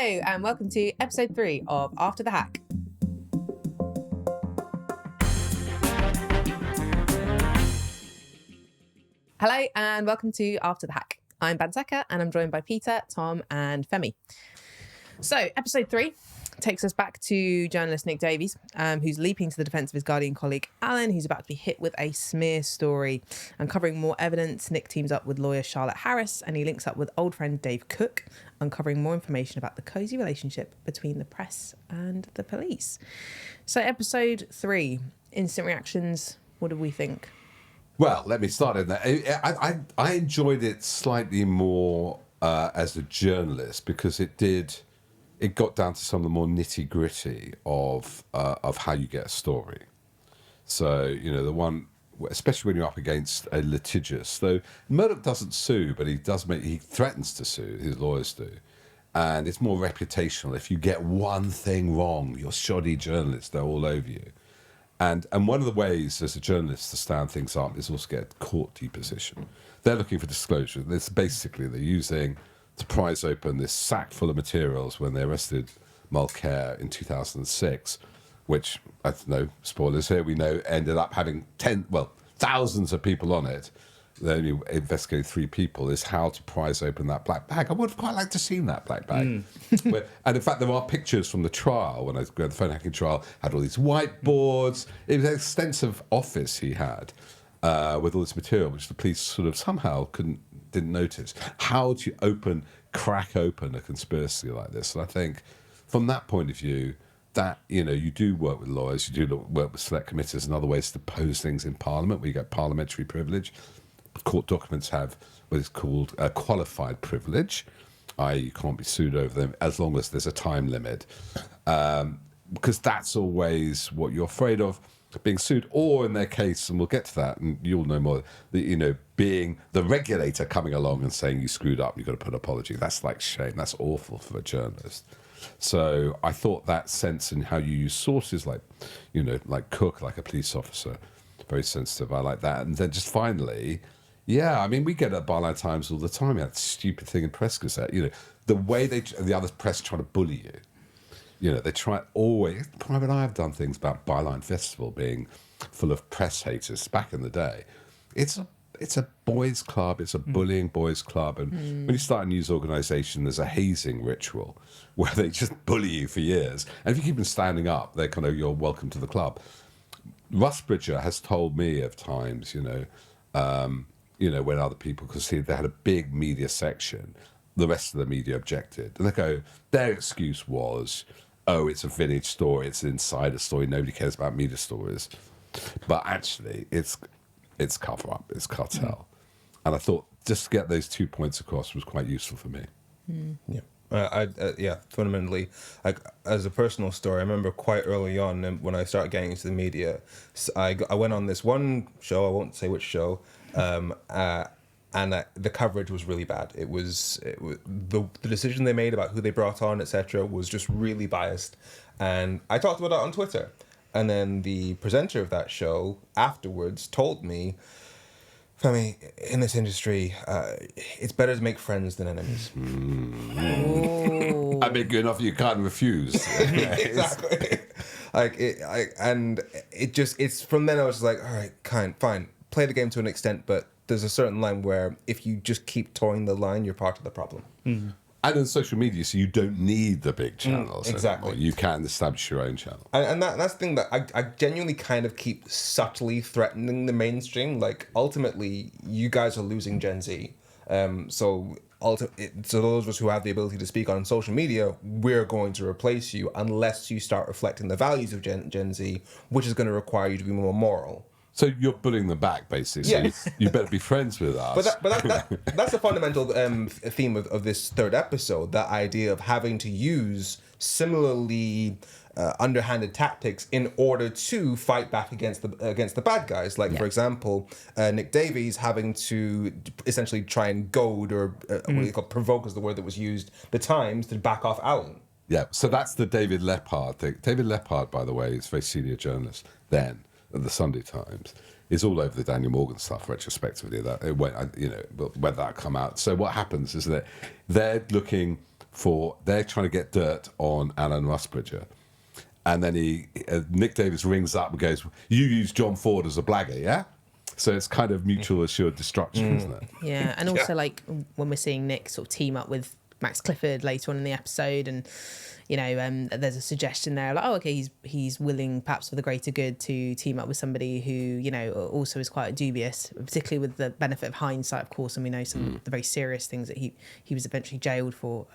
Hello and welcome to episode 3 of After the Hack. Hello and welcome to After the Hack. I'm Bansaka and I'm joined by Peter, Tom and Femi. So episode 3 takes us back to journalist Nick Davies, who's leaping to the defence of his Guardian colleague Alan, who's about to be hit with a smear story. Uncovering more evidence, Nick teams up with lawyer Charlotte Harris and he links up with old friend Dave Cook, uncovering more information about the cosy relationship between the press and the police. So episode 3, instant reactions, what do we think? Well, let me start in there. I enjoyed it slightly more as a journalist because it got down to some of the more nitty gritty of how you get a story. So, you know, the one, especially when you're up against a litigious, though Murdoch doesn't sue, but he threatens to sue, his lawyers do. And it's more reputational. If you get one thing wrong, you're shoddy journalist, they're all over you. And one of the ways as a journalist to stand things up is also get a court deposition. They're looking for disclosure. This basically, they're using to prise open this sack full of materials when they arrested Mulcair in 2006, which, I don't know, spoilers here, we know ended up having thousands of people on it. They only investigated 3 people, is how to prise open that black bag. I would have quite liked to have seen that black bag. And in fact, there are pictures from the trial, when I was going to the phone hacking trial, had all these whiteboards. It was an extensive office he had with all this material, which the police sort of somehow didn't notice. How do you crack open a conspiracy like this? And I think from that point of view, that, you know, you do work with lawyers, you do work with select committees and other ways to pose things in Parliament, where you get parliamentary privilege. Court documents have what is called a qualified privilege, i.e. you can't be sued over them as long as there's a time limit, because that's always what you're afraid of, being sued, or in their case, and we'll get to that, and you'll know more, being the regulator coming along and saying you screwed up, you've got to put an apology. That's like shame. That's awful for a journalist. So I thought that sense in how you use sources like Cook, like a police officer, very sensitive. I like that. And then just finally, yeah, I mean, we get at Byline Times all the time. That stupid thing in Press Gazette. You know, the way the other press try to bully you. You know, they try always. Private Eye have done things about Byline Festival being full of press haters back in the day. It's a boys' club. It's a bullying boys' club. And when you start a news organisation, there's a hazing ritual where they just bully you for years. And if you keep them standing up, they're kind of, you're welcome to the club. Russ Bridger has told me of times, when other people, because they had a big media section, the rest of the media objected. And they go, their excuse was, oh, it's a village story, it's an insider story, nobody cares about media stories. But actually, it's cover-up, it's cartel. And I thought just to get those 2 points across was quite useful for me. Yeah. Fundamentally, like as a personal story, I remember quite early on when I started getting into the media, I went on this one show, I won't say which show, and the coverage was really bad. It was the decision they made about who they brought on, etc., was just really biased. And I talked about it on Twitter. And then the presenter of that show afterwards told me, Femi, in this industry, it's better to make friends than enemies. Oh. I mean, good enough, you can't refuse. Exactly. It's from then I was like, all right, fine, play the game to an extent, but there's a certain line where if you just keep towing the line, you're part of the problem. And in social media, so you don't need the big channels exactly. anymore. You can establish your own channel. And that's the thing that I genuinely kind of keep subtly threatening the mainstream. Like, ultimately, you guys are losing Gen Z. So those of us who have the ability to speak on social media, we're going to replace you unless you start reflecting the values of Gen Z, which is going to require you to be more moral. So you're bullying them back, basically. Yeah. So you better be friends with us. But that's a fundamental theme of this third episode, that idea of having to use similarly underhanded tactics in order to fight back against the bad guys. Like, for example, Nick Davies having to essentially try and goad or what do you call provoke is the word that was used, the Times to back off Alan. Yeah, so that's the David Lepard thing. David Lepard, by the way, is a very senior journalist then at the Sunday Times. Is all over the Daniel Morgan stuff retrospectively. That it went, whether that come out. So what happens is that they're looking they're trying to get dirt on Alan Rusbridger. And then Nick Davis rings up and goes, "You use John Ford as a blagger, yeah?" So it's kind of mutual assured destruction, isn't it? Yeah, and also like when we're seeing Nick sort of team up with Max Clifford later on in the episode, and there's a suggestion there like, oh, okay, he's willing perhaps for the greater good to team up with somebody who also is quite dubious, particularly with the benefit of hindsight, of course, and we know some of the very serious things that he was eventually jailed for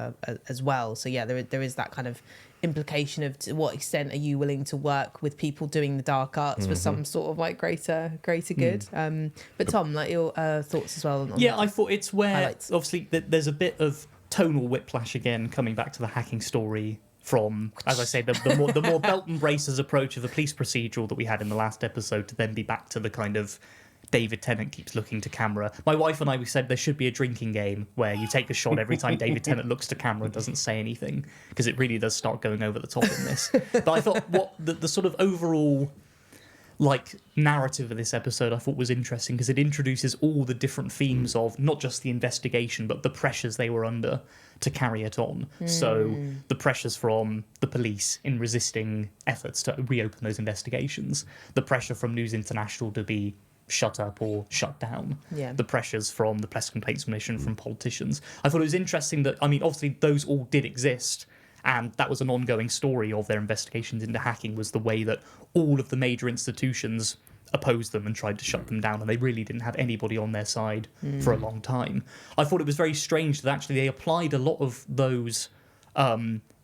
as well. So yeah, there is that kind of implication of to what extent are you willing to work with people doing the dark arts for some sort of like greater good. But Tom, like your thoughts as well on I thought it's where highlights. obviously there's a bit of tonal whiplash again, coming back to the hacking story from, as I say, the more belt and braces approach of the police procedural that we had in the last episode, to then be back to the kind of David Tennant keeps looking to camera. My wife and I, we said there should be a drinking game where you take a shot every time David Tennant looks to camera and doesn't say anything, because it really does start going over the top in this. But I thought what the sort of overall like narrative of this episode I thought was interesting, because it introduces all the different themes of not just the investigation but the pressures they were under to carry it on. So the pressures from the police in resisting efforts to reopen those investigations, the pressure from News International to be shut up or shut down, the pressures from the Press Complaints Commission, from politicians. I thought it was interesting that, I mean, obviously those all did exist, and that was an ongoing story of their investigations into hacking, was the way that all of the major institutions opposed them and tried to shut them down, and they really didn't have anybody on their side for a long time. I thought it was very strange that actually they applied a lot of those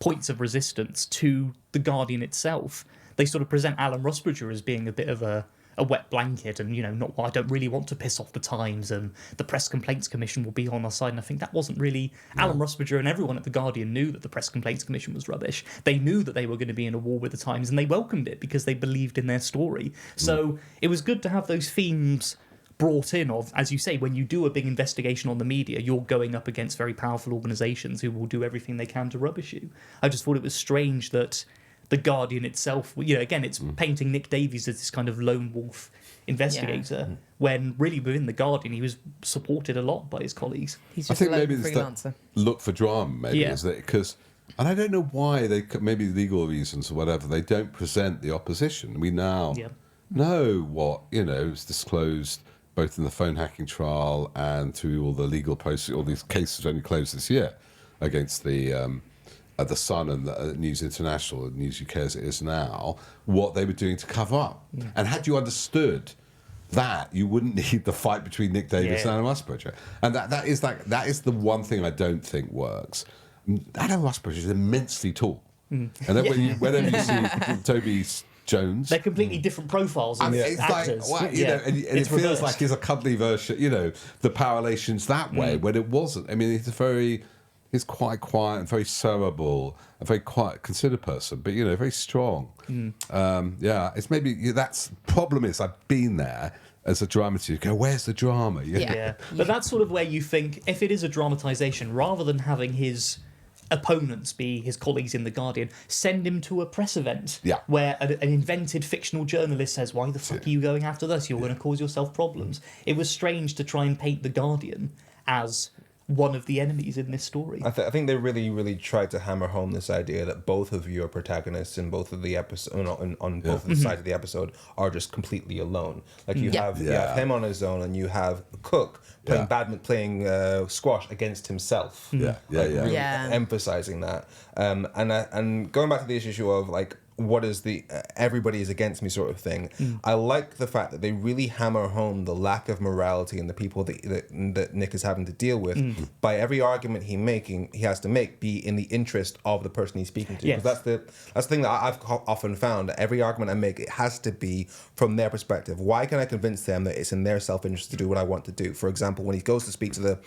points of resistance to The Guardian itself. They sort of present Alan Rusbridger as being a bit of a wet blanket, and not, I don't really want to piss off the Times, and the Press Complaints Commission will be on our side. And I think that wasn't really Alan Rusbridger, and everyone at the Guardian knew that the Press Complaints Commission was rubbish. They knew that they were going to be in a war with the Times, and they welcomed it because they believed in their story. So it was good to have those themes brought in of, as you say, when you do a big investigation on the media, you're going up against very powerful organisations who will do everything they can to rubbish you. I just thought it was strange that The Guardian itself, again, it's painting Nick Davies as this kind of lone wolf investigator, when really within The Guardian he was supported a lot by his colleagues. He's I just think a maybe lone it's that freelancer. look for drama, maybe, is that because, and I don't know why maybe legal reasons or whatever, they don't present the opposition. We now know what is disclosed both in the phone hacking trial and through all the legal posts. All these cases only closed this year against the Sun and the News International and News UK as it is now, what they were doing to cover up. And had you understood that, you wouldn't need the fight between Nick Davis and Alan Rusbridger. And that is the one thing I don't think works. Alan Rusbridger is immensely tall. And then whenever you see Toby Jones, they're completely different profiles as it's actors. like, and it feels reversed. like he's a cuddly version, the power relations that way, when it wasn't. I mean, he's quite quiet and very cerebral, a very quiet, considered person, but very strong. It's maybe that's problem is I've been there as a dramatist. You go, where's the drama? But that's sort of where you think, if it is a dramatisation, rather than having his opponents be his colleagues in The Guardian, send him to a press event where an invented fictional journalist says, why the fuck are you going after this? You're going to cause yourself problems. It was strange to try and paint The Guardian as one of the enemies in this story. I think they really, really tried to hammer home this idea that both of you are protagonists in both of the episode, on both of the sides of the episode, are just completely alone. Like you have him on his own, and you have Cook playing playing squash against himself. Really emphasizing that. And going back to the issue of like, what is the everybody is against me sort of thing. I like the fact that they really hammer home the lack of morality in the people that Nick is having to deal with by every argument he has to make be in the interest of the person he's speaking to. Because that's the thing that I've often found. Every argument I make, it has to be from their perspective. Why can I convince them that it's in their self-interest to do what I want to do? For example, when he goes to speak to the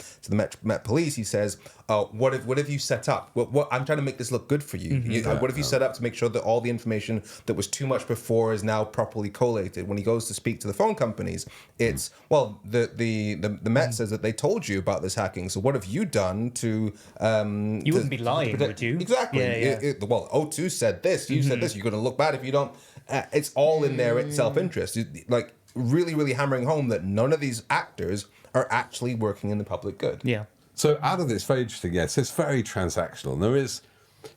Met Police, he says, what have you set up? What I'm trying to make this look good for you. What have you set up to make sure that all the information that was too much before is now properly collated? When he goes to speak to the phone companies, it's the Met says that they told you about this hacking. So what have you done to? You wouldn't be lying, would you? Exactly. O2 said this. You said this. You're going to look bad if you don't. It's all in their self-interest. Like really, really hammering home that none of these actors are actually working in the public good. Yeah, So out of this, very interesting. Yes, it's very transactional. And there is,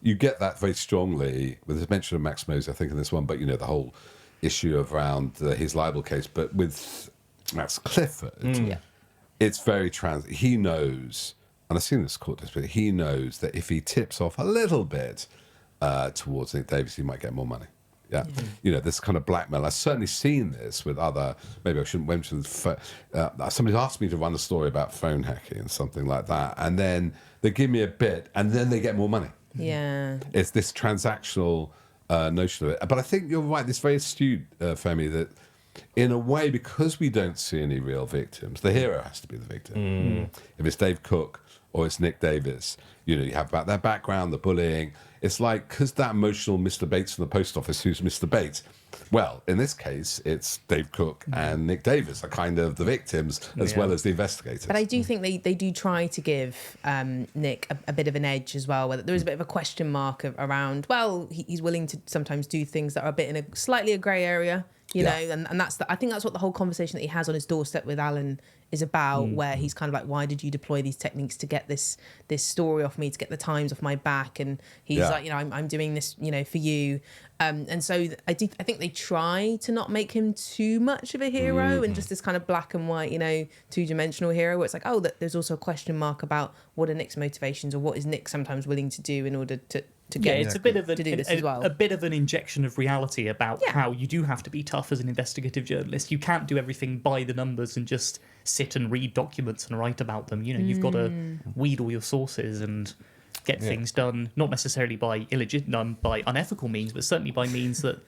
you get that very strongly with the mention of Max Moses, I think, in this one. But the whole issue around his libel case. But with Max Clifford, it's very He knows, and I've seen this court dispute. He knows that if he tips off a little bit towards Nick Davis, he might get more money. Yeah, this kind of blackmail. I've certainly seen this with other. Maybe I shouldn't mention. Somebody asked me to run a story about phone hacking and something like that, and then they give me a bit, and then they get more money. Yeah, it's this transactional notion of it. But I think you're right. This very astute, Femi, that in a way, because we don't see any real victims, the hero has to be the victim. If it's Dave Cook or it's Nick Davis, you have about their background, the bullying. It's like, because that emotional Mr. Bates from the post office, who's Mr. Bates? Well, in this case, it's Dave Cook and Nick Davis are kind of the victims as well as the investigators. But I do think they do try to give Nick a bit of an edge as well, where there is a bit of a question mark around, well, he's willing to sometimes do things that are a bit in a slightly a grey area, you know, and that's I think that's what the whole conversation that he has on his doorstep with Alan is about, where he's kind of like, why did you deploy these techniques to get this story off me, to get the Times off my back? And he's like, I'm doing this, for you. And so I think they try to not make him too much of a hero and just this kind of black and white, two-dimensional hero, where it's like, oh, there's also a question mark about what are Nick's motivations, or what is Nick sometimes willing to do in order to get it's a bit of to do this as well. A bit of an injection of reality about how you do have to be tough as an investigative journalist. You can't do everything by the numbers and just sit and read documents and write about them. You've got to weed all your sources and get things done, not necessarily by by unethical means, but certainly by means that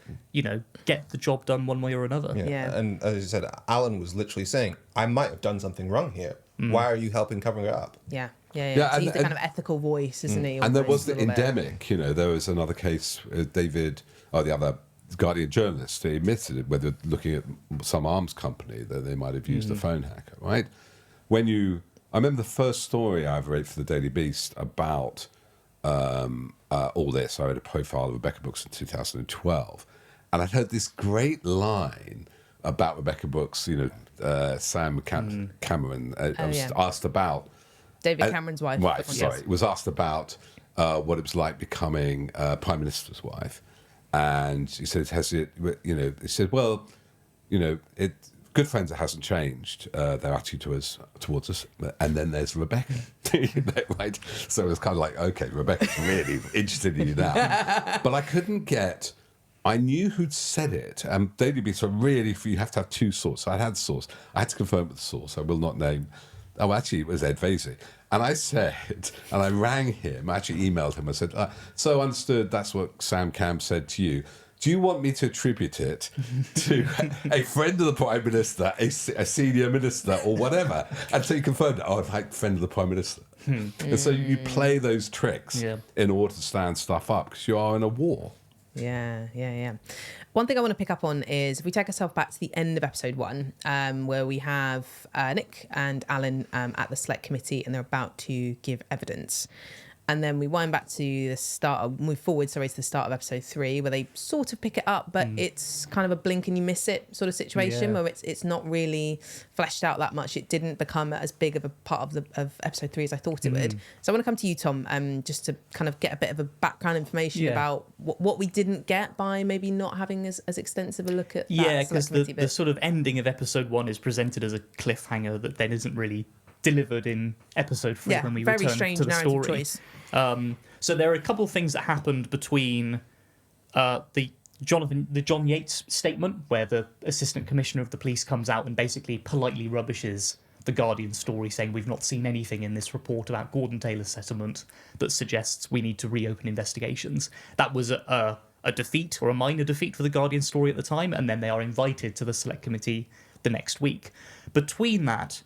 get the job done one way or another. And as you said, Alan was literally saying, I might have done something wrong here. Why are you helping covering it up? Yeah. And he's the kind of ethical voice, isn't he? And there was the almost a little bit. endemic. There was another case, David, the other Guardian journalist, he admitted it, whether looking at some arms company that they might have used a phone hacker, right? I remember the first story I ever wrote for the Daily Beast about all this. I read a profile of Rebecca Brooks in 2012, and I'd heard this great line about Rebecca Brooks. Sam Cameron was asked about David Cameron's wife. Was asked about what it was like becoming Prime Minister's wife, and he said, he said, well, good friends, it hasn't changed their attitude towards us. And then there's Rebecca, right? So it was kind of like, okay, Rebecca's really interested in you now. But I couldn't get. I knew who'd said it, and Daily Beast are really, you have to have two sources. So I had the source. I had to confirm with the source. I will not name. Oh, actually, it was Ed Vasey. And I said, and I rang him, I actually emailed him. I said, so understood, that's what Sam Cam said to you. Do you want me to attribute it to a friend of the Prime Minister, a senior minister, or whatever? And so he confirmed, like friend of the Prime Minister. And so you play those tricks in order to stand stuff up, because you are in a war. Yeah. One thing I want to pick up on is if we take ourselves back to the end of episode 1, where we have Nick and Alan at the select committee and they're about to give evidence. And then we wind back to the move forward to the start of episode 3, where they sort of pick it up, but it's kind of a blink and you miss it sort of situation, where it's not really fleshed out that much. It didn't become as big of a part of episode 3 as I thought it would. So I want to come to you, Tom, just to kind of get a bit of a background information about what we didn't get by maybe not having as extensive a look at that. Yeah, because the sort of ending of episode 1 is presented as a cliffhanger that then isn't really delivered in episode 3 when we return to the story. Choice. So there are a couple of things that happened between the John Yates statement, where the assistant commissioner of the police comes out and basically politely rubbishes the Guardian story, saying we've not seen anything in this report about Gordon Taylor's settlement that suggests we need to reopen investigations. That was a defeat, or a minor defeat, for the Guardian story at the time, and then they are invited to the select committee the next week. Between that,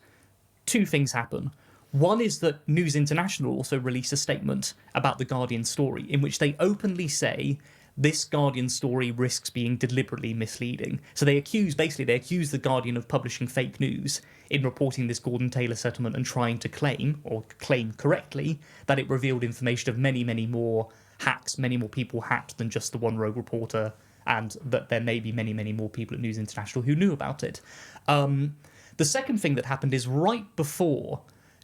two things happen. One is that News International also released a statement about the Guardian story in which they openly say this Guardian story risks being deliberately misleading. So they accuse the Guardian of publishing fake news in reporting this Gordon Taylor settlement and trying to claim correctly, that it revealed information of many, many more hacks, many more people hacked than just the one rogue reporter, and that there may be many, many more people at News International who knew about it. The second thing that happened is right before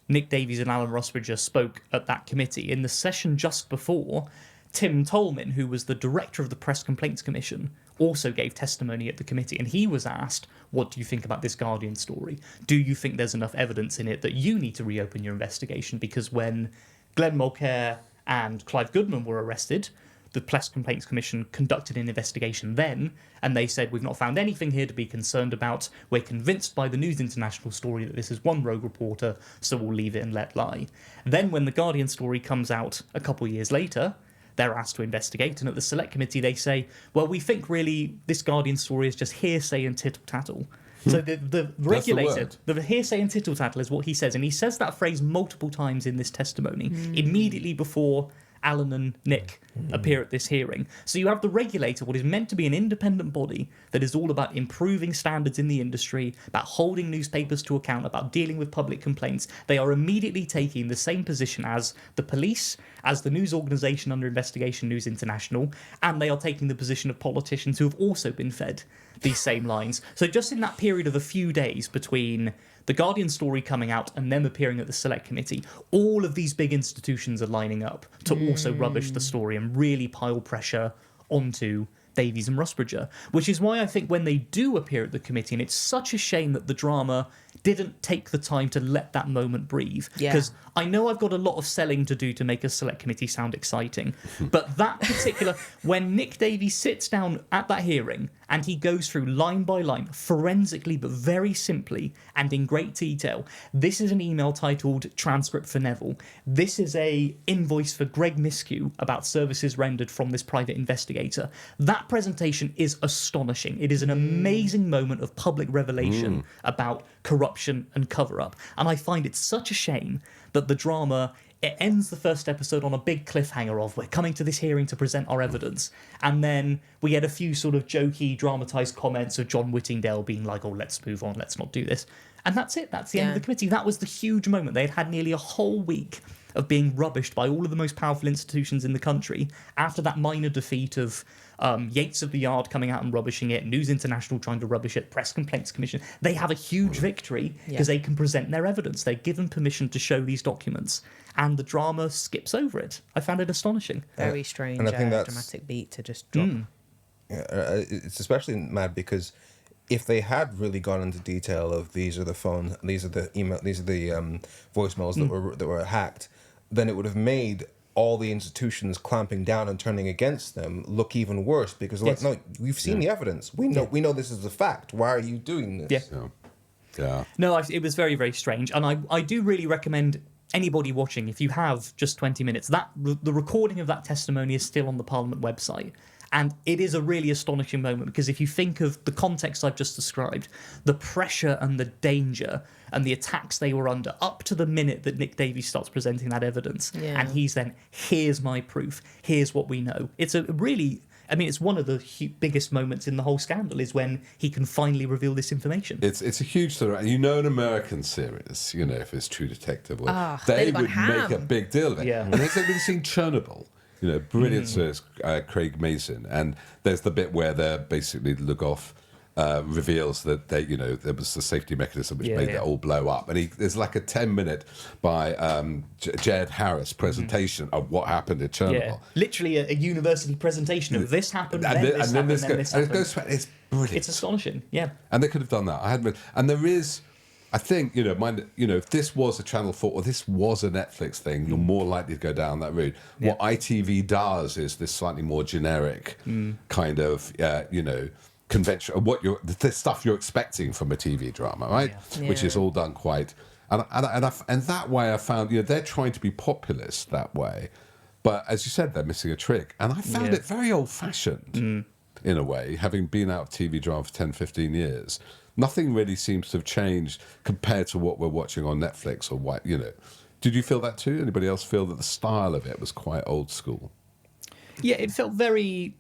Nick Davies and Alan Rusbridger spoke at that committee, in the session just before, Tim Tolman, who was the director of the Press Complaints Commission, also gave testimony at the committee, and he was asked, what do you think about this Guardian story? Do you think there's enough evidence in it that you need to reopen your investigation? Because when Glenn Mulcair and Clive Goodman were arrested, the Press Complaints Commission conducted an investigation then, and they said, we've not found anything here to be concerned about. We're convinced by the News International story that this is one rogue reporter, so we'll leave it and let lie. Then when the Guardian story comes out a couple of years later, they're asked to investigate, and at the select committee they say, well, we think really this Guardian story is just hearsay and tittle-tattle. So the regulator, the hearsay and tittle-tattle is what he says, and he says that phrase multiple times in this testimony, immediately before Alan and Nick appear at this hearing. So you have the regulator, what is meant to be an independent body that is all about improving standards in the industry, about holding newspapers to account, about dealing with public complaints. They are immediately taking the same position as the police, as the news organisation under investigation, News International, and they are taking the position of politicians who have also been fed these same lines. So just in that period of a few days between the Guardian story coming out and them appearing at the select committee, all of these big institutions are lining up to also rubbish the story and really pile pressure onto Davies and Rusbridger, which is why I think when they do appear at the committee, and it's such a shame that the drama didn't take the time to let that moment breathe. Because I know I've got a lot of selling to do to make a select committee sound exciting, but that particular, when Nick Davies sits down at that hearing and he goes through line by line, forensically but very simply and in great detail, this is an email titled Transcript for Neville. This is a invoice for Greg Miskew about services rendered from this private investigator. That presentation is astonishing. It is an amazing moment of public revelation about corruption and cover-up. And I find it such a shame that the drama, it ends the first episode on a big cliffhanger of, we're coming to this hearing to present our evidence. And then we get a few sort of jokey, dramatised comments of John Whittingdale being like, oh, let's move on, let's not do this. And that's it. That's the end of the committee. That was the huge moment. They had had nearly a whole week of being rubbished by all of the most powerful institutions in the country after that minor defeat of Yates of the Yard coming out and rubbishing it, News International trying to rubbish it, Press Complaints Commission. They have a huge victory because they can present their evidence. They're given permission to show these documents, and the drama skips over it. I found it astonishing. Very strange, and I think dramatic beat to just drop. It's especially mad because if they had really gone into detail of these are the phone, these are the email, these are the voicemails that were hacked, then it would have made all the institutions clamping down and turning against them look even worse because like, no, we've seen the evidence. We know this is a fact. Why are you doing this? Yeah. No, it was very, very strange. And I do really recommend anybody watching, if you have just 20 minutes, that the recording of that testimony is still on the Parliament website. And it is a really astonishing moment because if you think of the context I've just described, the pressure and the danger and the attacks they were under up to the minute that Nick Davies starts presenting that evidence, and he's then, here's my proof, here's what we know. It's a really, I mean, it's one of the biggest moments in the whole scandal is when he can finally reveal this information. It's a huge story. You know, an American series, you know, if it's True Detective, they would make a big deal of it. Yeah. And has everybody seen Chernobyl? You know, brilliant series, Craig Mazin. And there's the bit where they're basically Lugoff reveals that there was the safety mechanism which made that all blow up. And there's like a 10-minute by Jed Harris presentation of what happened in Chernobyl. Yeah. Literally a university presentation of this happened, then this happened, then this happened. And it goes, it's brilliant. It's astonishing, yeah. And they could have done that. And there is, I think, if this was a Channel 4 or this was a Netflix thing, you're more likely to go down that route. Yeah. What ITV does is this slightly more generic kind of, conventional, the stuff you're expecting from a TV drama, right? Yeah. Which is all done quite, and that way I found, they're trying to be populist that way, but as you said, they're missing a trick, and I found it very old-fashioned in a way, having been out of TV drama for 10, 15 years. Nothing really seems to have changed compared to what we're watching on Netflix or what, Did you feel that too? Anybody else feel that the style of it was quite old school? Yeah, it felt very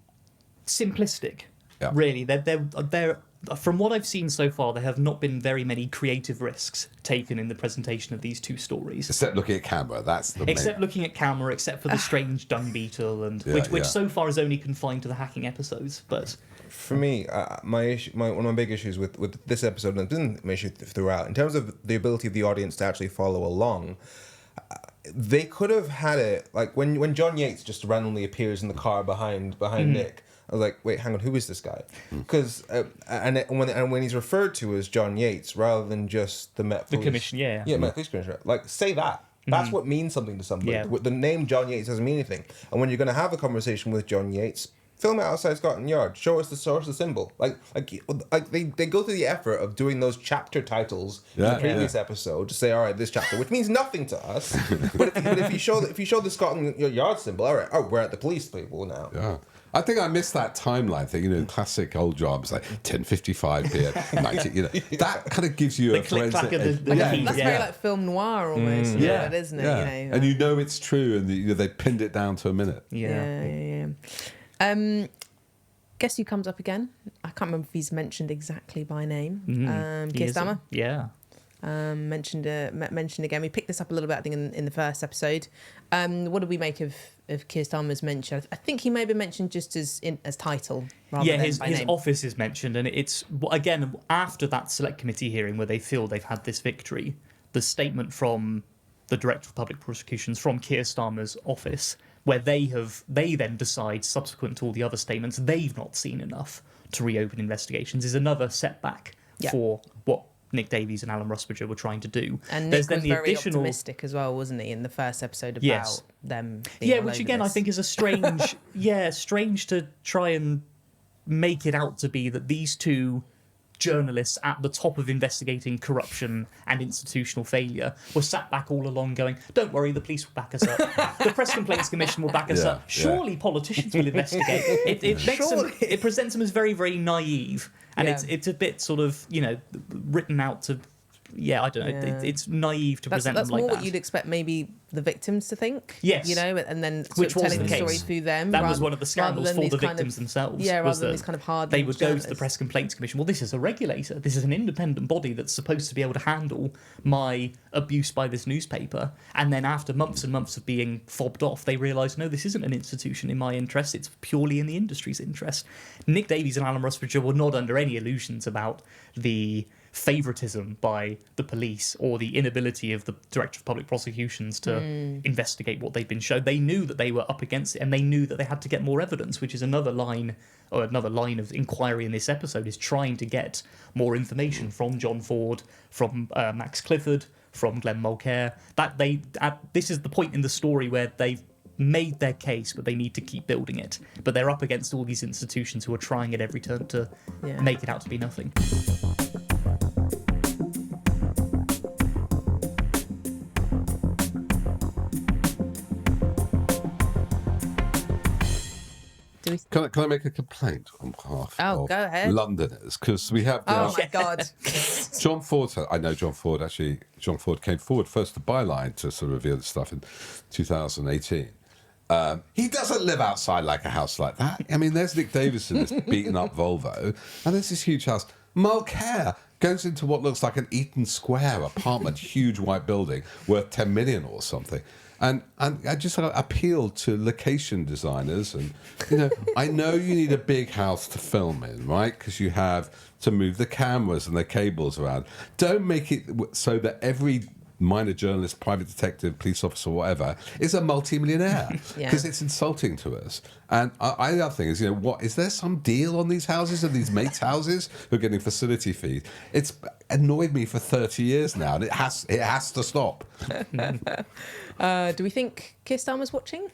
simplistic. Yeah. Really, they're from what I've seen so far, there have not been very many creative risks taken in the presentation of these two stories. Except looking at camera, that's the Except main... looking at camera, except for the strange dung beetle, and Yeah, which yeah. so far is only confined to the hacking episodes. But For me, one of my big issues with this episode, and it's been my issue throughout, in terms of the ability of the audience to actually follow along, they could have had it like when John Yates just randomly appears in the car behind Nick. I was like, wait, hang on, who is this guy? Because when he's referred to as John Yates rather than just the Met Police, commission, yeah. Met Police Commissioner, like say that. That's what means something to somebody. Yeah. The name John Yates doesn't mean anything. And when you're going to have a conversation with John Yates, film it outside Scotland Yard. Show us the source, the symbol. Like they go through the effort of doing those chapter titles in the previous episode to say, all right, this chapter, which means nothing to us. but if you show the Scotland Yard symbol, all right, we're at the police people now. Yeah. I think I missed that timeline thing, classic old jobs like 10:55 p.m., 90, that kind of gives you The a click-clack of forensic... the That's feed, very like film noir almost, isn't it? Yeah. And it's true, and they pinned it down to a minute. Yeah. Guess who comes up again? I can't remember if he's mentioned exactly by name. Keir Starmer. Yeah. Mentioned again. We picked this up a little bit, I think, in the first episode. What did we make of Keir Starmer's mention? I think he may have been mentioned just as title rather than his by name. office is mentioned, and it's again after that select committee hearing where they feel they've had this victory. The statement from the Director of Public Prosecutions from Keir Starmer's office, where they then decide, subsequent to all the other statements, they've not seen enough to reopen investigations, is another setback for what Nick Davies and Alan Rusbridger were trying to do. And Nick was very optimistic as well, wasn't he, in the first episode about them being all which over again this. I think is a strange strange to try and make it out to be that these two journalists at the top of investigating corruption and institutional failure were sat back all along going, don't worry, the police will back us up. The Press Complaints Commission will back us up. Surely politicians will investigate. It presents them as very, very naive. And it's a bit sort of, written out to... I don't know. Yeah. It's naive to present them like that. That's more what you'd expect maybe the victims to think. Yes. And then Which was telling the the story case. through them. That was one of the scandals for the victims themselves. Yeah, was rather than that these kind of hard. they would go to the journalists. Press Complaints Commission. Well, this is a regulator. This is an independent body that's supposed to be able to handle my abuse by this newspaper. And then after months and months of being fobbed off, they realise, no, this isn't an institution in my interest. It's purely in the industry's interest. Nick Davies and Alan Rusbridger were not under any illusions about the favouritism by the police or the inability of the Director of Public Prosecutions to investigate what they've been shown. They knew that they were up against it, and they knew that they had to get more evidence, which is another line of inquiry in this episode, is trying to get more information from John Ford, from Max Clifford, from Glenn Mulcair. This is the point in the story where they've made their case, but they need to keep building it. But they're up against all these institutions who are trying at every turn to make it out to be nothing. Can I make a complaint on behalf of go ahead. Londoners? Because we have... Oh, my God. John Ford, I know John Ford, actually, John Ford came forward first to Byline to sort of reveal this stuff in 2018. He doesn't live outside like a house like that. I mean, there's Nick Davis in this beaten up Volvo, and there's this huge house. Mulcair goes into what looks like an Eaton Square apartment, huge white building worth 10 million or something. And I just appeal to location designers, and I know you need a big house to film in, right? Because you have to move the cameras and the cables around. Don't make it so that every minor journalist, private detective, police officer, whatever, is a multi-millionaire, because it's insulting to us. And the other thing is, what is there some deal on these houses and these mates' houses who are getting facility fees? It's annoyed me for 30 years now, and it has to stop. Do we think Keir Starmer's watching?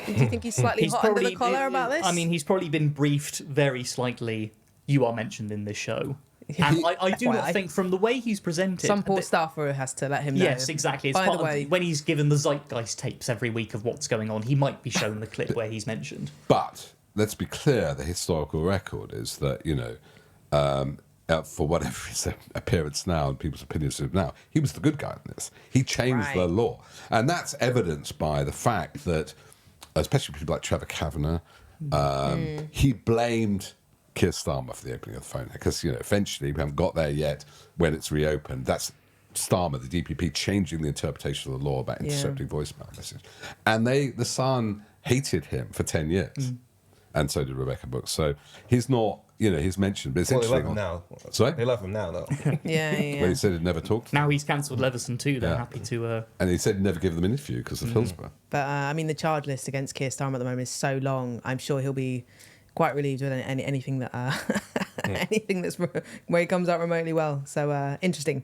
Do you think he's slightly hot under the collar about this? I mean, he's probably been briefed very slightly. You are mentioned in this show. And I do not think, from the way he's presented... Some poor staffer has to let him know. Yes, exactly. It's By part the way, when he's given the Zeitgeist tapes every week of what's going on, he might be shown the clip where he's mentioned. But let's be clear, the historical record is that, for whatever his appearance now and people's opinions of him now, he was the good guy in this. He changed the law. And that's evidenced by the fact that, especially people like Trevor Kavanagh, he blamed Keir Starmer for the opening of the phone, because eventually we haven't got there yet. When it's reopened, that's Starmer, the DPP, changing the interpretation of the law about intercepting voicemail messages, and the Sun hated him for 10 years, and so did Rebecca Brooks. So he's not, he's mentioned, but it's Well, they interesting. love him now. Sorry, They love him now, though. Yeah. well, he said he'd never talked to them. Now he's cancelled Leveson too. They're happy to. And he said he'd never give them an interview because of Hillsborough. But I mean, the charge list against Keir Starmer at the moment is so long. I'm sure he'll be quite relieved with anything that anything that's where he comes out remotely well. So interesting.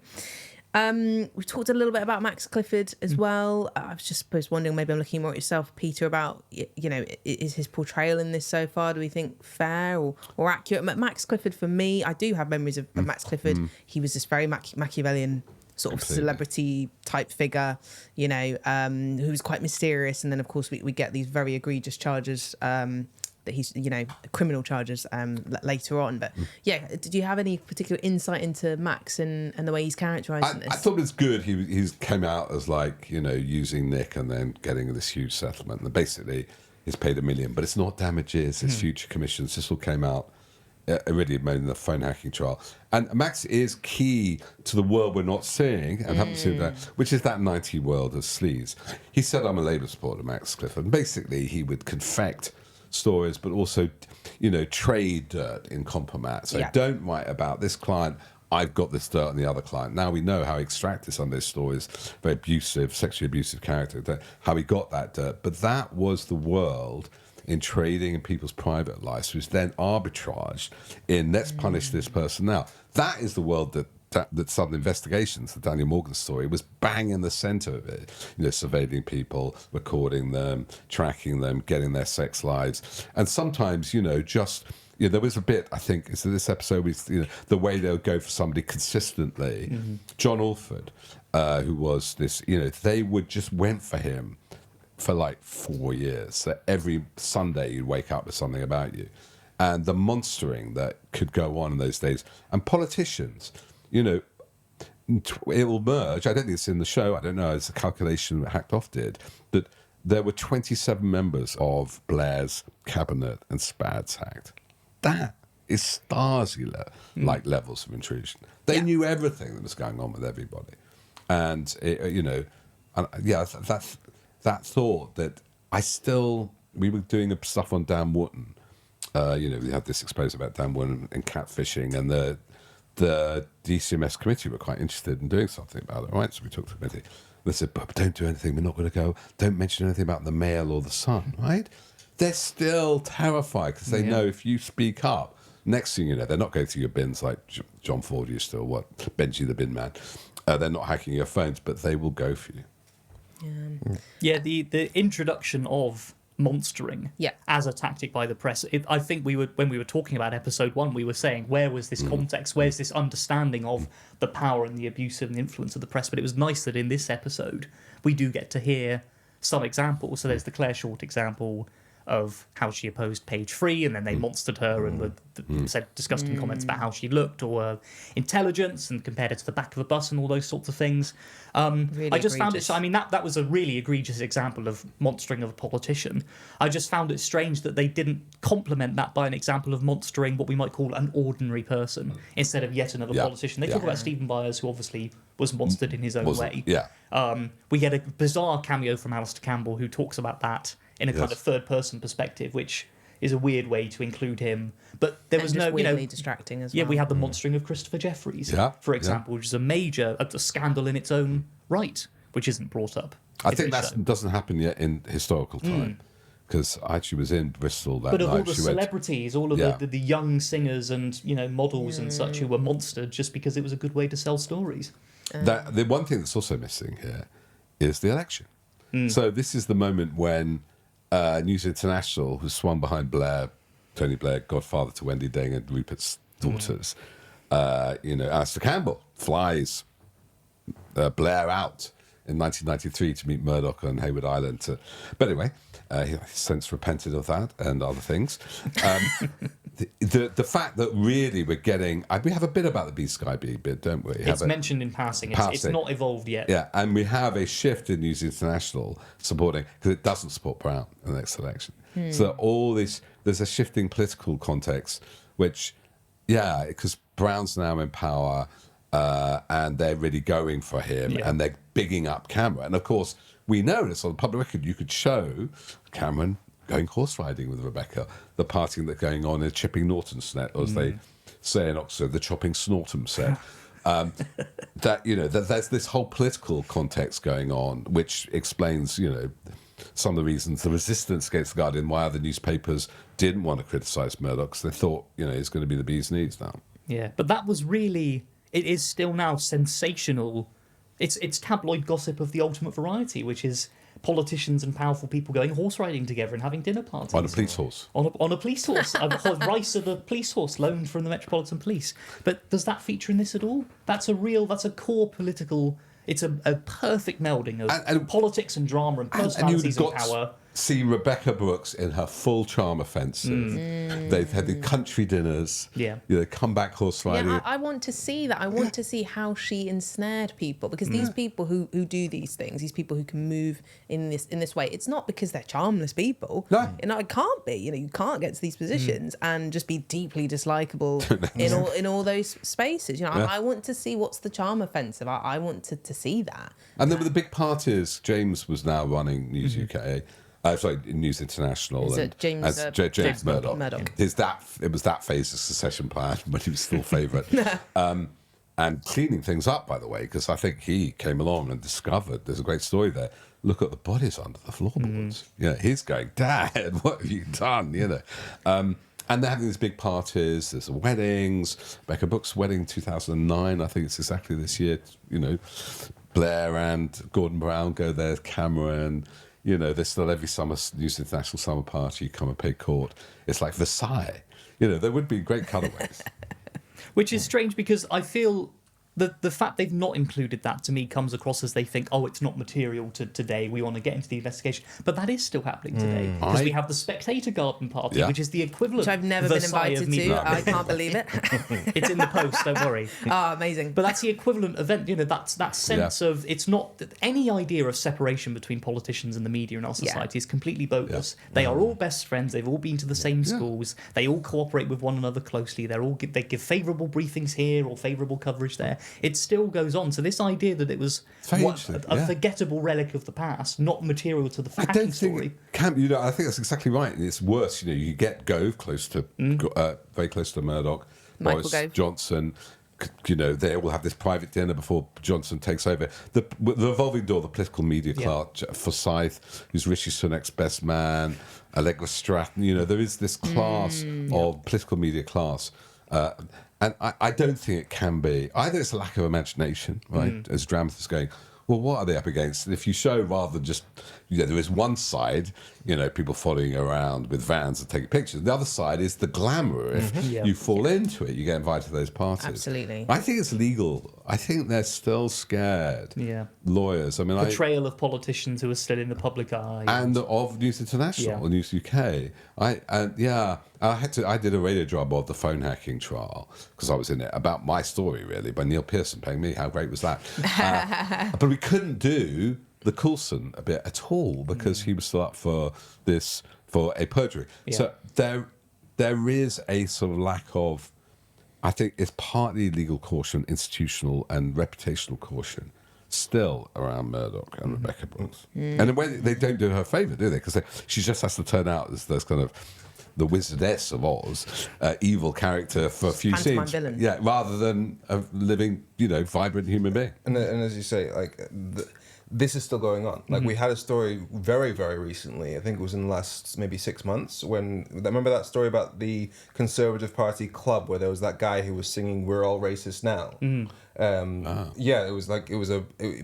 We've talked a little bit about Max Clifford as well. I was just wondering, maybe I'm looking more at yourself, Peter, about, is his portrayal in this so far, do we think fair or accurate? Max Clifford, for me, I do have memories of Max Clifford. He was this very Machiavellian sort of celebrity type figure, who was quite mysterious. And then, of course, we get these very egregious charges that he's, criminal charges later on. But yeah, did you have any particular insight into Max and the way he's characterised in this? I thought it was good. He came out as using Nick and then getting this huge settlement. And basically, he's paid $1 million, but it's not damages, it's future commissions. This all came out already in the phone hacking trial. And Max is key to the world we're not seeing and haven't seen that, which is that 90 world of sleaze. He said, I'm a Labour supporter, Max Clifford. And basically, he would confect stories, but also, trade dirt in compromat. So don't write about this client. I've got this dirt on the other client. Now we know how he extracted some of those stories, very abusive, sexually abusive character, how he got that dirt. But that was the world in trading in people's private lives, which then arbitraged in let's punish this person now. That is the world that Southern Investigations, the Daniel Morgan story, was bang in the centre of it. Surveilling people, recording them, tracking them, getting their sex lives. And sometimes, there was a bit, I think, it's this episode with the way they'll go for somebody consistently. John Alford, who was this, they just went for him for like 4 years. So every Sunday you'd wake up with something about you. And the monstering that could go on in those days. And politicians, it will merge. I don't think it's in the show. I don't know. It's a calculation that Hacked Off did. That there were 27 members of Blair's cabinet and Spads hacked. That is Stasi-like levels of intrusion. They knew everything that was going on with everybody. And, that thought that we were doing stuff on Dan Wootton. We had this exposed about Dan Wootton and catfishing, and the DCMS committee were quite interested in doing something about it, right? So we took the committee. They said, but don't do anything. We're not going to go. Don't mention anything about the Mail or the Sun, right? They're still terrified because they know if you speak up, next thing you know, they're not going through your bins like John Ford used to, or Benji the bin man. They're not hacking your phones, but they will go for you. Yeah, the introduction of monstering as a tactic by the press. I think when we were talking about episode 1, we were saying, where was this context? Where's this understanding of the power and the abuse and the influence of the press? But it was nice that in this episode, we do get to hear some examples. So there's the Claire Short example of how she opposed Page 3, and then they monstered her and said disgusting comments about how she looked or her intelligence and compared it to the back of a bus and all those sorts of things. Really I just found it... egregious. So, I mean, that was a really egregious example of monstering of a politician. I just found it strange that they didn't complement that by an example of monstering what we might call an ordinary person instead of yet another politician. They talk about Stephen Byers, who obviously was monstered in his own way. We get a bizarre cameo from Alistair Campbell, who talks about that in a kind of third-person perspective, which is a weird way to include him. But there was no, weirdly distracting as well. Yeah, we had the monstering of Christopher Jeffries, for example, which is a major a scandal in its own right, which isn't brought up. I think that doesn't happen yet in historical time, because I actually was in Bristol that night. But of all the celebrities, all of the young singers and models and such who were monstered just because it was a good way to sell stories. The one thing that's also missing here is the election. So this is the moment when News International, who swung behind Blair, Tony Blair, godfather to Wendy Deng and Rupert's daughters, Alistair Campbell flies Blair out in 1993 to meet Murdoch on Hayward Island. But anyway, he since repented of that and other things. The fact that really we're getting... we have a bit about the B-Sky B bit, don't we? It's mentioned in passing. It's not evolved yet. Yeah, and we have a shift in News International supporting... because it doesn't support Brown in the next election. So all this... There's a shifting political context which, yeah, because Brown's now in power, and they're really going for him, and they're bigging up Cameron. And of course, we know this on the public record. You could show Cameron going horse riding with Rebecca, the partying that's going on in Chipping Norton's set, or as they say in Oxford, the Chopping Snortum set. That, you know, that there's this whole political context going on, which explains, you know, some of the reasons, the resistance against the Guardian, why other newspapers didn't want to criticise Murdoch, because they thought, you know, it's going to be the bee's knees now. Yeah, but that was really, it is still now sensational. It's tabloid gossip of the ultimate variety, which is politicians and powerful people going horse riding together and having dinner parties. On a police horse. On a police horse. Rice of a police horse loaned from the Metropolitan Police. But does that feature in this at all? That's a core political... It's a perfect melding of and politics and drama and personalities and power. See Rebecca Brooks in her full charm offensive. They've had the country dinners. Yeah. You know, come back horse riding. Yeah, I want to see that. I want to see how she ensnared people, because these people who do these things, these people who can move in this way, it's not because they're charmless people. No. You know, it can't be. You know, you can't get to these positions and just be deeply dislikable in all those spaces. You know, I want to see what's the charm offensive. I want to see that. And then with the big parties, James was now running News UK. Sorry, News International. Is it James Murdoch. It was that phase of succession plan when he was still favourite. And cleaning things up, by the way, because I think he came along and discovered, there's a great story there, look at the bodies under the floorboards. Yeah, he's going, Dad, what have you done? You know. And they're having these big parties, there's weddings, Becca Brooks' wedding 2009, I think it's exactly this year, you know. Blair and Gordon Brown go there, Cameron... You know, there's still every summer News International summer party, you come and pay court. It's like Versailles. You know, there would be great cutaways. Which is strange, because I feel the fact they've not included that, to me, comes across as they think, oh, it's not material to today, we want to get into the investigation. But that is still happening today. Because we have the Spectator Garden Party, which is the equivalent. Which I've never been invited to. I can't believe it. It's in the post, don't worry. Oh, amazing. But that's the equivalent event, you know, that's that sense of, it's not, any idea of separation between politicians and the media in our society is completely bogus. They are all best friends, they've all been to the same schools, they all cooperate with one another closely, they give favourable briefings here or favourable coverage there. It still goes on. So this idea that it was a forgettable relic of the past, not material to the hacking story. You know, I think that's exactly right. And it's worse. You know, you get Gove close to, very close to Murdoch, Michael Boris Gove. Johnson. You know, they will have this private dinner before Johnson takes over. The revolving door, the political media class, Forsyth, who's Rishi Sunak's best man, Allegra Stratton. You know, there is this class of political media class. And I don't think it can be. Either it's a lack of imagination, right? As dramatists going, well, what are they up against? And if you show rather than just, you know, there is one side, you know, people following around with vans and taking pictures. The other side is the glamour. If you fall into it, you get invited to those parties. Absolutely. I think it's legal. I think they're still scared. Yeah. Lawyers. I mean, Portrayal of politicians who are still in the public eye. And of News International, News UK. I did a radio job of the phone hacking trial, because I was in it, about my story, really, by Neil Pearson paying me. How great was that? But we couldn't do the Coulson a bit at all, because he was still up for a perjury. Yeah. So there is a sort of lack of, I think it's partly legal caution, institutional and reputational caution, still around Murdoch and Rebecca Brooks. And in a way, they don't do her a favour, do they? Because she just has to turn out as this kind of the wizardess of Oz, evil character for a few Pantomime scenes. villain. Yeah, rather than a living, you know, vibrant human being. And as you say, like, this is still going on. Like, we had a story very, very recently, I think it was in the last maybe 6 months, remember that story about the Conservative Party club where there was that guy who was singing "We're All Racist Now." Yeah, it was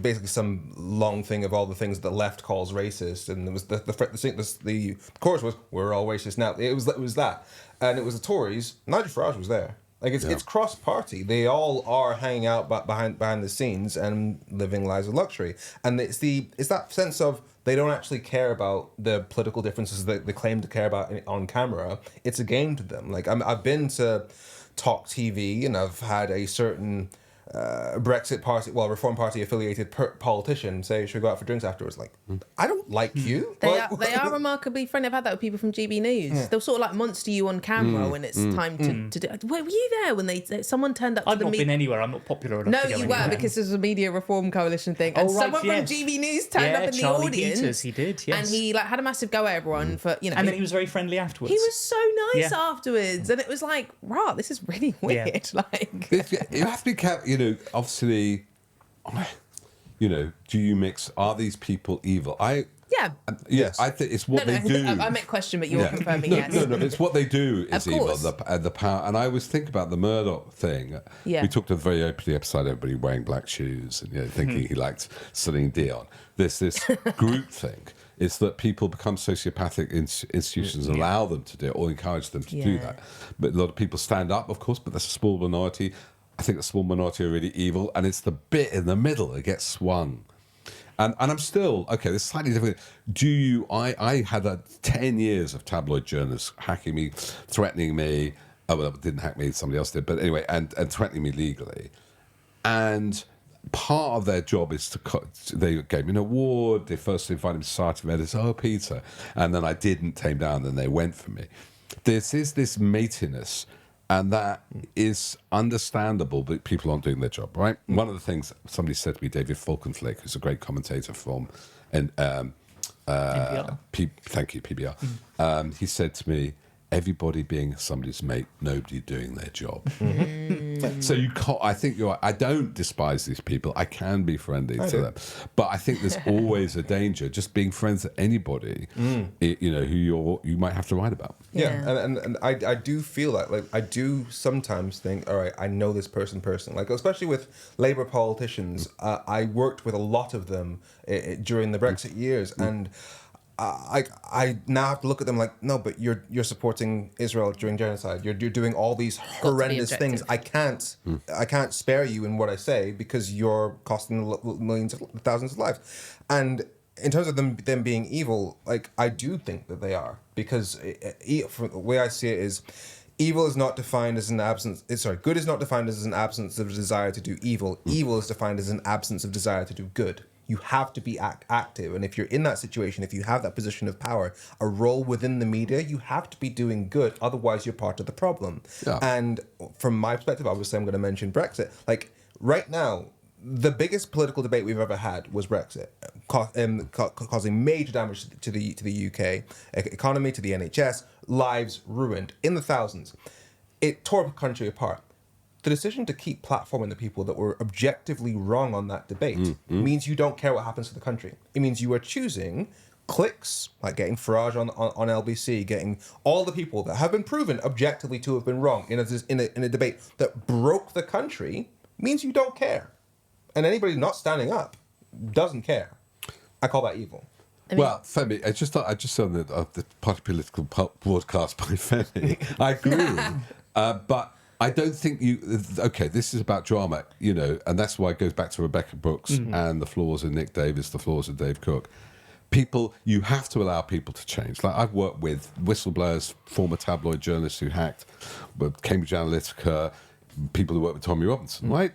basically some long thing of all the things the left calls racist, and it was the chorus was "We're all racist now." It was that, and it was the Tories. Nigel Farage was there. Like, it's cross-party. They all are hanging out behind the scenes and living lives of luxury. And it's that sense of they don't actually care about the political differences that they claim to care about on camera. It's a game to them. Like, I've been to Talk TV, and I've had a certain Brexit party, Reform Party affiliated politician say, should we go out for drinks afterwards? Like, I don't like you. They are remarkably friendly. I've had that with people from GB News. Yeah. They'll sort of like monster you on camera when it's time to do. Were you there when someone turned up to I've the not been anywhere. I'm not popular enough. No, to go you were, anywhere. because there's a Media Reform Coalition thing, and Oh, right, someone yes. from GB News turned up in Charlie the audience. Peters, he did, yes. And he like had a massive go at everyone for And then he was very friendly afterwards. He was so nice Yeah. afterwards, and it was like, right, this is really weird. Like, You have to be careful. You know, obviously, you know, do you mix? Are these people evil? yeah. Yes, I think it's what No, they do. I meant question, but you're confirming no, yes. No, it's what they do is Of evil. course. The power, and I always think about the Murdoch thing. Yeah. We talked at the very opening episode, everybody wearing black shoes and thinking he liked Celine Dion. There's this group thing. It's that people become sociopathic institutions allow them to do it or encourage them to do that. But a lot of people stand up, of course, but that's a small minority. I think the small minority are really evil, and it's the bit in the middle that gets swung. And I'm still, okay, this is slightly different. I had 10 years of tabloid journalists hacking me, threatening me. Oh, well, it didn't hack me, somebody else did. But anyway, and threatening me legally. And part of their job is they gave me an award. They first invited me to Society of Editors. Oh, Peter. And then I didn't tame down, and they went for me. This is this matiness. And that is understandable, but people aren't doing their job, right? One of the things somebody said to me, David Falkenflick, who's a great commentator from NPR. Thank you, PBR. He said to me, everybody being somebody's mate, nobody doing their job. So you can't, I think you're right. I don't despise these people. I can be friendly to them. But I think there's always a danger just being friends with anybody, you know, who you might have to write about. Yeah, and I do feel that. Like, I do sometimes think, all right, I know this person personally. Like, especially with Labour politicians, I worked with a lot of them during the Brexit years, and I now have to look at them like, no, but you're supporting Israel during genocide. You're doing all these horrendous things. I can't spare you in what I say because you're costing millions of thousands of lives. And in terms of them being evil, like, I do think that they are, because from the way I see it is, evil is not defined as an absence. Good is not defined as an absence of desire to do evil. Evil is defined as an absence of desire to do good. You have to be active, and if you're in that situation, if you have that position of power, a role within the media, you have to be doing good. Otherwise, you're part of the problem. Yeah. And from my perspective, obviously, I'm going to mention Brexit. Like, right now, the biggest political debate we've ever had was Brexit, causing major damage to the UK economy, to the NHS, lives ruined in the thousands. It tore the country apart. The decision to keep platforming the people that were objectively wrong on that debate means you don't care what happens to the country. It means you are choosing clicks, like getting Farage on LBC, getting all the people that have been proven objectively to have been wrong in a debate that broke the country, means you don't care. And anybody not standing up doesn't care. I call that evil. Well, Femi, I just saw the party political broadcast by Femi. I agree, but I don't think okay, this is about drama, you know, and that's why it goes back to Rebecca Brooks and the flaws in Nick Davis, the flaws in Dave Cook. You have to allow people to change. Like, I've worked with whistleblowers, former tabloid journalists who hacked, Cambridge Analytica, people who work with Tommy Robinson, right?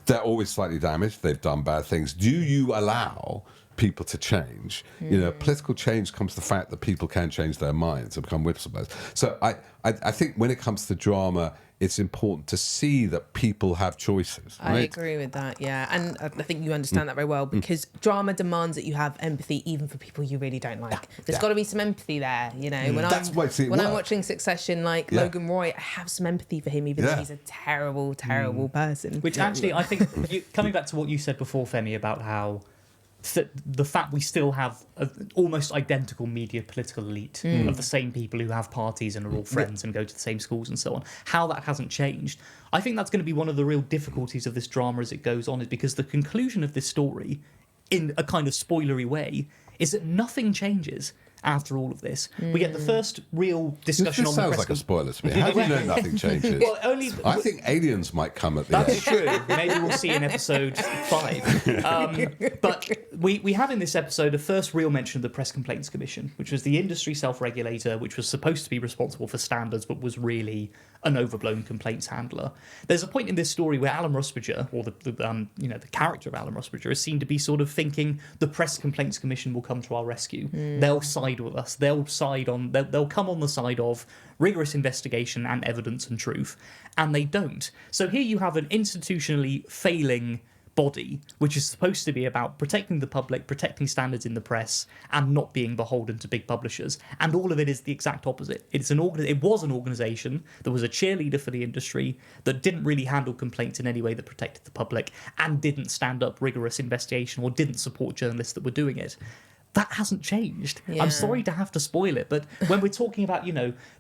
They're always slightly damaged. They've done bad things. Do you allow people to change? You know, political change comes to the fact that people can change their minds and become whistleblowers. So I think when it comes to drama, it's important to see that people have choices. Right? I agree with that, yeah. And I think you understand that very well, because drama demands that you have empathy even for people you really don't like. There's got to be some empathy there, you know. When I'm watching Succession, like Logan Roy, I have some empathy for him, even though he's a terrible, terrible person. Which actually, I think, coming back to what you said before, Femi, about how the fact we still have an almost identical media political elite of the same people who have parties and are all friends and go to the same schools and so on, how that hasn't changed, I think that's going to be one of the real difficulties of this drama as it goes on, is because the conclusion of this story, in a kind of spoilery way, is that nothing changes after all of this. We get the first real discussion on the press. This sounds like a spoiler to me. How do you know nothing changes? Well, I think aliens might come at the end. That's true. Maybe we'll see in episode 5. But we have in this episode a first real mention of the Press Complaints Commission, which was the industry self-regulator, which was supposed to be responsible for standards, but was really an overblown complaints handler. There's a point in this story where Alan Rusbridger, or the character of Alan Rusbridger, is seen to be sort of thinking the Press Complaints Commission will come to our rescue. They'll side with us. They'll come on the side of rigorous investigation and evidence and truth, and they don't. So here you have an institutionally failing body, which is supposed to be about protecting the public, protecting standards in the press, and not being beholden to big publishers. And all of it is the exact opposite. It was an organisation that was a cheerleader for the industry, that didn't really handle complaints in any way that protected the public, and didn't stand up rigorous investigation or didn't support journalists that were doing it. That hasn't changed. Yeah. I'm sorry to have to spoil it, but when we're talking about,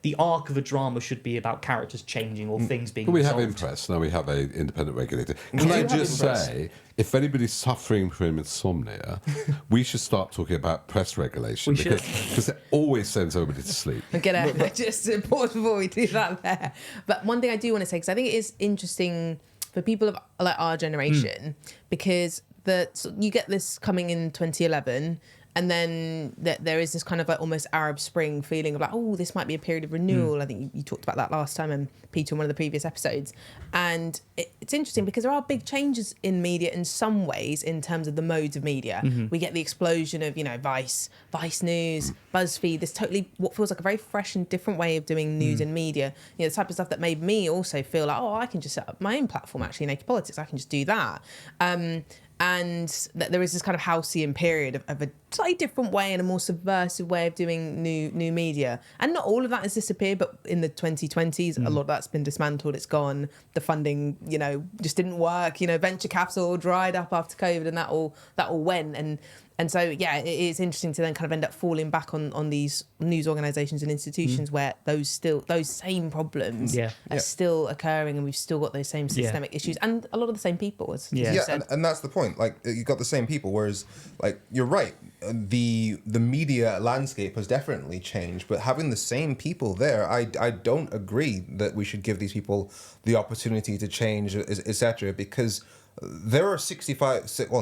the arc of a drama should be about characters changing or things being We have resolved. Impress, now we have an independent regulator. We Can do I have just Impress. say, if anybody's suffering from insomnia, we should start talking about press regulation, We should. because it always sends everybody to sleep. Just to pause before we do that there. But one thing I do want to say, because I think it is interesting for people of like our generation, because you get this coming in 2011. And then there is this kind of like almost Arab Spring feeling of like, oh, this might be a period of renewal. I think you talked about that last time, and Peter, in one of the previous episodes. And it's interesting because there are big changes in media in some ways in terms of the modes of media. We get the explosion of, Vice News, BuzzFeed, this totally what feels like a very fresh and different way of doing news and media. The type of stuff that made me also feel like, oh, I can just set up my own platform, actually, Naked Politics. I can just do that. And that there is this kind of halcyon period of a slightly different way and a more subversive way of doing new media. And not all of that has disappeared, but in the 2020s, a lot of that's been dismantled. It's gone. The funding, just didn't work. Venture capital dried up after COVID, and that all went. And so, yeah, it is interesting to then kind of end up falling back on these news organisations and institutions where those same problems are still occurring, and we've still got those same systemic issues and a lot of the same people. As you said. And that's the point. Like, you got the same people, whereas, like, you're right. The media landscape has definitely changed, but having the same people there, I don't agree that we should give these people the opportunity to change, etc. Because there are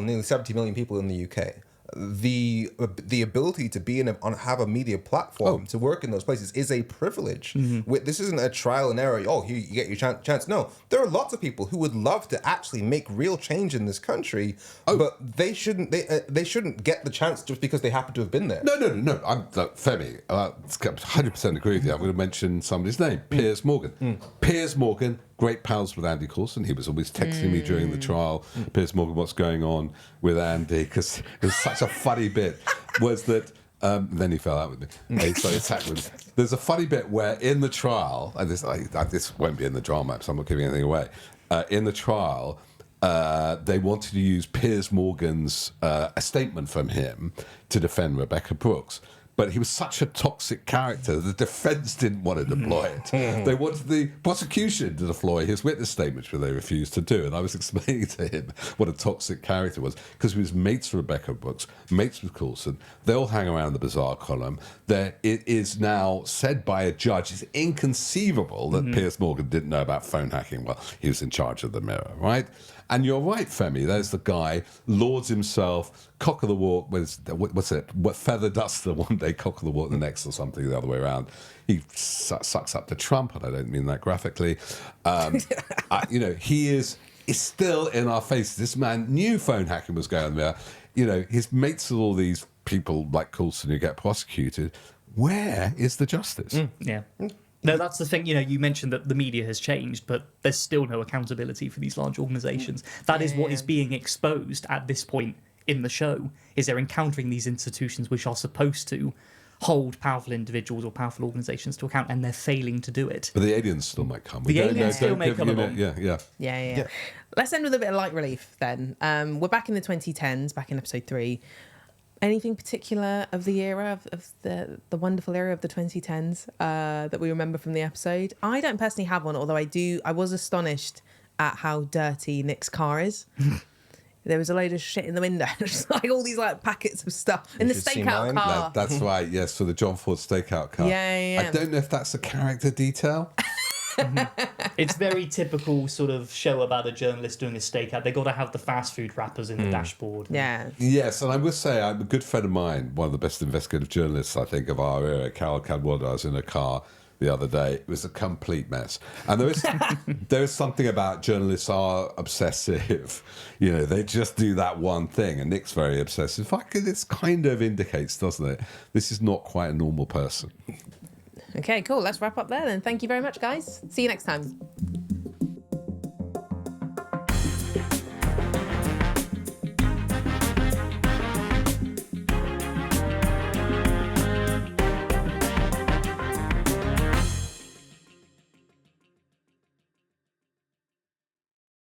nearly 70 million people in the UK. The ability to be have a media platform to work in those places is a privilege. This isn't a trial and error. Oh, here you get your chance. No, there are lots of people who would love to actually make real change in this country, but they shouldn't. They shouldn't get the chance just because they happen to have been there. No. Femi, 100% agree with you. I'm going to mention somebody's name, Piers Morgan. Piers Morgan, great pals with Andy Coulson. He was always texting me during the trial. Piers Morgan, what's going on with Andy? Because it was such a funny bit. Was that then he fell out with me. He started attacking me. There's a funny bit where in the trial, and this won't be in the drama, so I'm not giving anything away. In the trial, they wanted to use Piers Morgan's a statement from him to defend Rebecca Brooks. But he was such a toxic character, the defence didn't want to deploy it. They wanted the prosecution to deploy his witness statements, which they refused to do. And I was explaining to him what a toxic character was, because he was mates with Rebecca Brooks, mates with Coulson. They all hang around the Bazaar column. It is now said by a judge, it's inconceivable that Piers Morgan didn't know about phone hacking. Well, he was in charge of the Mirror, right? And you're right, Femi. There's the guy, lords himself, cock of the walk. What's it? What feather duster one day, cock of the walk the next, or something the other way around. He sucks up to Trump, and I don't mean that graphically. He is still in our face. This man knew phone hacking was going there. His mates with all these people like Coulson who get prosecuted. Where is the justice? Yeah. No, that's the thing. You mentioned that the media has changed, but there's still no accountability for these large organisations. That is what is being exposed at this point in the show, is they're encountering these institutions which are supposed to hold powerful individuals or powerful organisations to account, and they're failing to do it. But the aliens still might come. The aliens still may come along. Yeah. Let's end with a bit of light relief then. We're back in the 2010s, back in episode 3. Anything particular of the era, of the wonderful era of the 2010s that we remember from the episode? I don't personally have one, although I was astonished at how dirty Nick's car is. There was a load of shit in the window, just like all these like packets of stuff in the stakeout car. That's right, yes, for the John Ford stakeout car. Yeah. I don't know if that's a character detail. It's very typical sort of show about a journalist doing a stakeout. They got to have the fast food wrappers in the dashboard. Yeah. Yes, and I would say I'm a good friend of mine, one of the best investigative journalists, I think, of our era, Carol Cadwallader. I was in a car the other day. It was a complete mess. And there is something about journalists are obsessive. You know, they just do that one thing, and Nick's very obsessive. This kind of indicates, doesn't it? This is not quite a normal person. Okay, cool. Let's wrap up there then. Thank you very much, guys. See you next time.